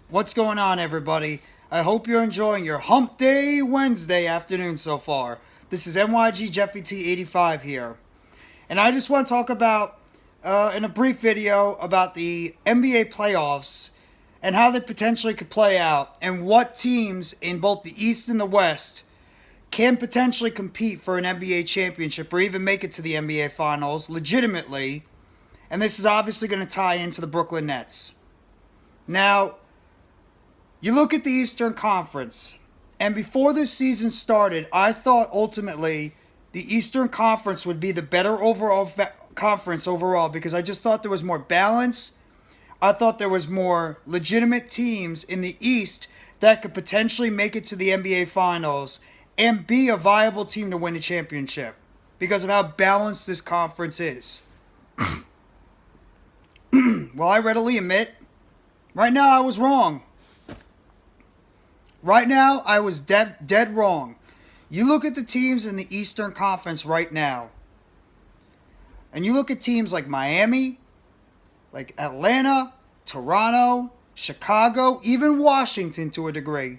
What's going on, everybody? I hope you're enjoying your Hump Day Wednesday afternoon so far. This is MYG Jeffy T85 here. And I just want to talk about, in a brief video, about the NBA playoffs and how they potentially could play out and what teams in both the East and the West can potentially compete for an NBA championship or even make it to the NBA Finals legitimately. And this is obviously going to tie into the Brooklyn Nets. Now, you look at the Eastern Conference, and before this season started, I thought ultimately the Eastern Conference would be the better overall conference overall because I just thought there was more balance. I thought there was more legitimate teams in the East that could potentially make it to the NBA Finals and be a viable team to win a championship because of how balanced this conference is. Well, I readily admit, right now I was wrong. Right now, I was dead wrong. You look at the teams in the Eastern Conference right now, and you look at teams like Miami, like Atlanta, Toronto, Chicago, even Washington to a degree.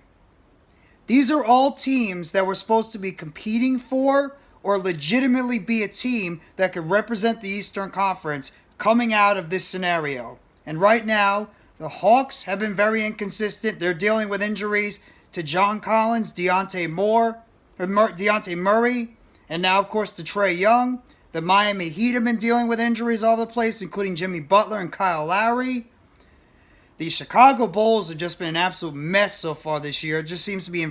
These are all teams that were supposed to be competing for or legitimately be a team that could represent the Eastern Conference coming out of this scenario. And right now, the Hawks have been very inconsistent. They're dealing with injuries to John Collins, Deontay Murray, and now, of course, to Trae Young. The Miami Heat have been dealing with injuries all over the place, including Jimmy Butler and Kyle Lowry. The Chicago Bulls have just been an absolute mess so far this year. It just seems to be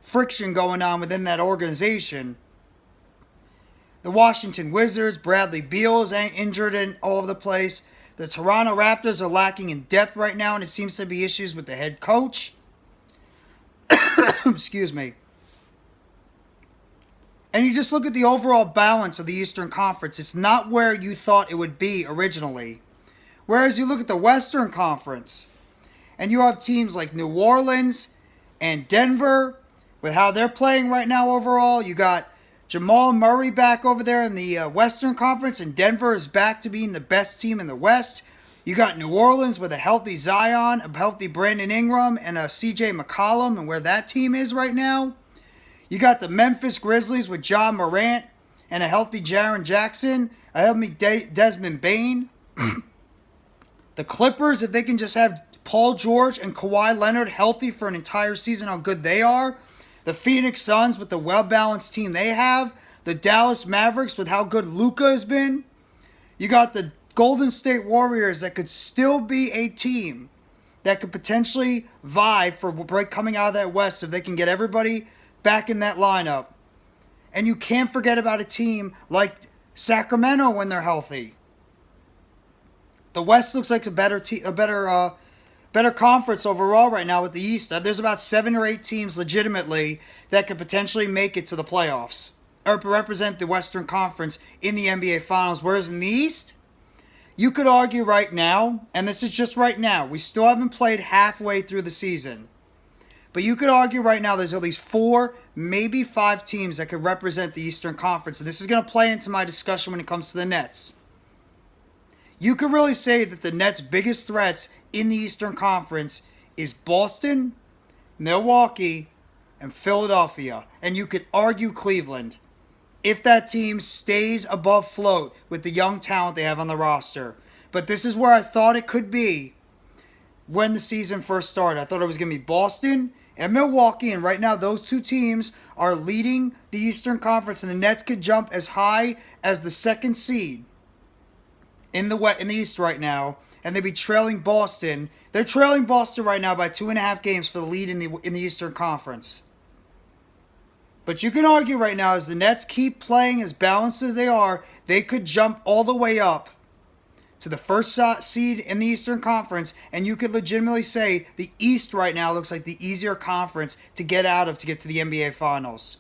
friction going on within that organization. The Washington Wizards, Bradley Beal is injured in all over the place. The Toronto Raptors are lacking in depth right now, and it seems to be issues with the head coach. Excuse me. And you just look at the overall balance of the Eastern Conference. It's not where you thought it would be originally. Whereas you look at the Western Conference, and you have teams like New Orleans and Denver, with how they're playing right now overall. You got Jamal Murray back over there in the Western Conference, and Denver is back to being the best team in the West. You got New Orleans with a healthy Zion, a healthy Brandon Ingram, and a CJ McCollum, and where that team is right now. You got the Memphis Grizzlies with John Morant and a healthy Jaren Jackson, a healthy Desmond Bane. The Clippers, if they can just have Paul George and Kawhi Leonard healthy for an entire season, how good they are. The Phoenix Suns with the well-balanced team they have. The Dallas Mavericks with how good Luka has been. You got the Golden State Warriors that could still be a team that could potentially vie for coming out of that West if they can get everybody back in that lineup. And you can't forget about a team like Sacramento when they're healthy. The West looks like a better conference overall right now with the East. There's about 7 or 8 teams legitimately that could potentially make it to the playoffs or represent the Western Conference in the NBA Finals. Whereas in the East, you could argue right now, and this is just right now, we still haven't played halfway through the season, but you could argue right now there's at least 4, maybe 5 teams that could represent the Eastern Conference. And this is going to play into my discussion when it comes to the Nets. You could really say that the Nets' biggest threats in the Eastern Conference is Boston, Milwaukee, and Philadelphia. And you could argue Cleveland if that team stays above float with the young talent they have on the roster. But this is where I thought it could be when the season first started. I thought it was going to be Boston and Milwaukee, and right now those 2 teams are leading the Eastern Conference, and the Nets could jump as high as the 2nd seed in the East right now, and they'd be trailing Boston. They're trailing Boston right now by 2.5 games for the lead in the Eastern Conference. But you can argue right now, as the Nets keep playing as balanced as they are, they could jump all the way up to the first seed in the Eastern Conference, and you could legitimately say the East right now looks like the easier conference to get out of to get to the NBA Finals.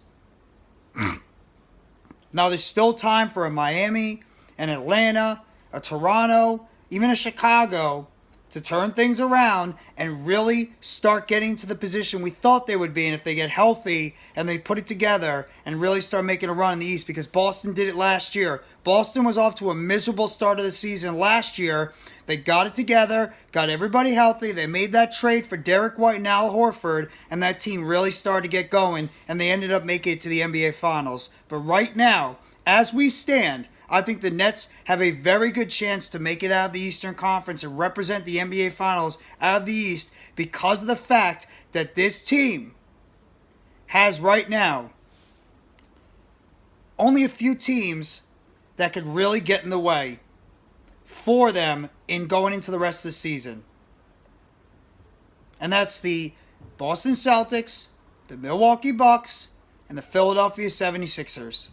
Now, there's still time for a Miami, an Atlanta, a Toronto, even a Chicago to turn things around and really start getting to the position we thought they would be in if they get healthy and they put it together and really start making a run in the East, because Boston did it last year. Boston was off to a miserable start of the season last year They got it together, got everybody healthy. They made that trade for Derek White and Al Horford, and that team really started to get going, and they ended up making it to the NBA Finals. But right now, as we stand, I think the Nets have a very good chance to make it out of the Eastern Conference and represent the NBA Finals out of the East because of the fact that this team has right now only a few teams that could really get in the way for them in going into the rest of the season. And that's the Boston Celtics, the Milwaukee Bucks, and the Philadelphia 76ers.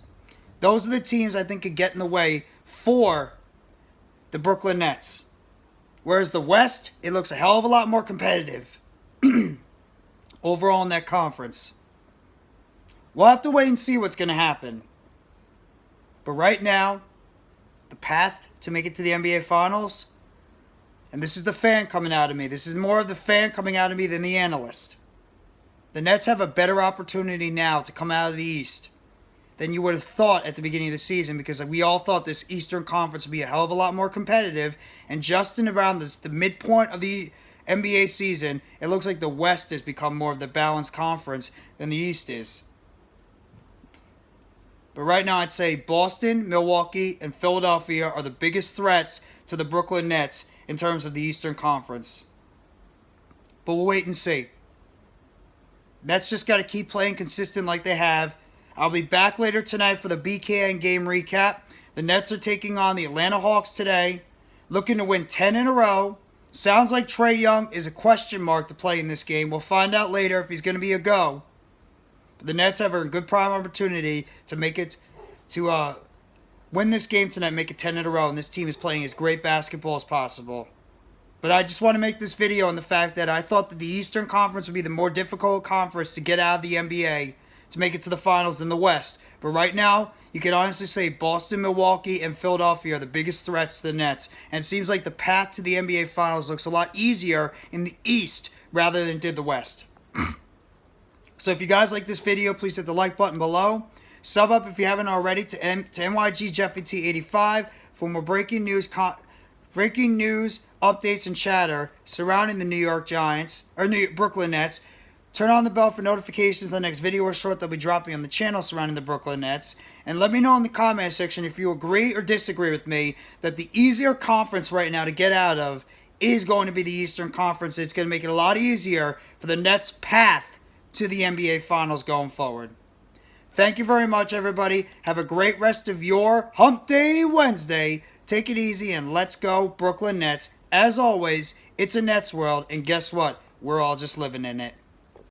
Those are the teams I think could get in the way for the Brooklyn Nets. Whereas the West, it looks a hell of a lot more competitive overall in that conference. We'll have to wait and see what's going to happen. But right now, the path to make it to the NBA Finals, and this is the fan coming out of me. This is more of the fan coming out of me than the analyst. The Nets have a better opportunity now to come out of the East than you would have thought at the beginning of the season, because we all thought this Eastern Conference would be a hell of a lot more competitive. And just in around the midpoint of the NBA season, it looks like the West has become more of the balanced conference than the East is. But right now, I'd say Boston, Milwaukee, and Philadelphia are the biggest threats to the Brooklyn Nets in terms of the Eastern Conference. But we'll wait and see. Nets just got to keep playing consistent like they have. I'll be back later tonight for the BKN game recap. The Nets are taking on the AtlantaHawks today, looking to win 10 in a row. Sounds like Trae Young is a question mark to play in this game. We'll find out later if he's going to be a go. But the Nets have a good prime opportunity to make it, to win this game tonight, make it 10 in a row, and this team is playing as great basketball as possible. But I just want to make this video on the fact that I thought that the Eastern Conference would be the more difficult conference to get out of the NBA, to make it to the finals than the West. But right now, you can honestly say Boston, Milwaukee, and Philadelphia are the biggest threats to the Nets. And it seems like the path to the NBA Finals looks a lot easier in the East rather than it did the West. So if you guys like this video, please hit the like button below. Sub up if you haven't already to NYG Jeffy T85 for more breaking news, updates, and chatter surrounding the New York Giants or Brooklyn Nets. Turn on the bell for notifications on the next video or short that will be dropping on the channel surrounding the Brooklyn Nets. And let me know in the comment section if you agree or disagree with me that the easier conference right now to get out of is going to be the Eastern Conference. It's going to make it a lot easier for the Nets' path to the NBA Finals going forward. Thank you very much, everybody. Have a great rest of your Hump Day Wednesday. Take it easy and let's go Brooklyn Nets. As always, it's a Nets world, and guess what? We're all just living in it.